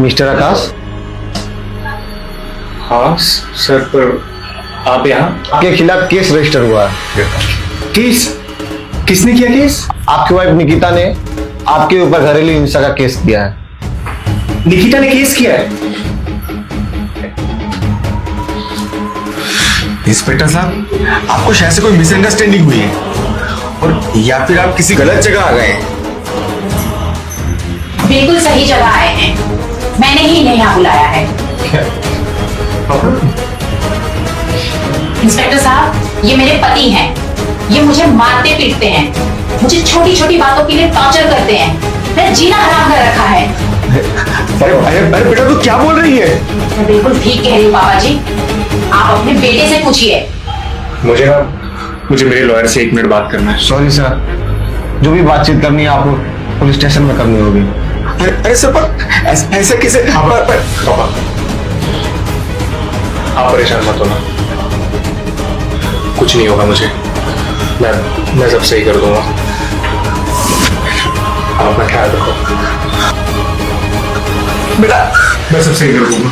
Mister आकाश। हाँ sir, पर आप यहाँ? आपके खिलाफ केस रजिस्टर हुआ है। केस? किसने किया केस? आपकी वाइफ निकिता ने आपके ऊपर घरेलू हिंसा का केस किया है। निकिता ने केस किया है? इंस्पेक्टर साहब, आपको शायद से कोई मिसअंडरस्टैंडिंग हुई है, और या फिर आप किसी गलत जगह आ गए हैं। बिल्कुल सही जगह आए हैं, मैंने ही इन्हें यहाँ बुलाया है। इंस्पेक्टर साहब, ये मेरे पति हैं, ये मुझे मारते पीटते हैं, मुझे छोटी छोटी बातों के लिए टॉर्चर करते हैं, मेरा जीना हराम कर रखा है। अरे बेटा, तू क्या बोल रही है? मैं बिल्कुल ठीक कह रही हूँ बाबा जी, आप अपने बेटे से पूछिए। मुझे मेरे लॉयर से 1 मिनट बात करना है। सॉरी सर, जो भी बातचीत करनी है आपको पुलिस स्टेशन में करनी होगी। अरे सर, पर ऐसा कैसे? पापा, आप परेशान मत होना, कुछ नहीं होगा मुझे, मैं सब सही कर दूंगा। आप अपना ख्याल रखो बेटा। मैं सब सही कर दूंगा।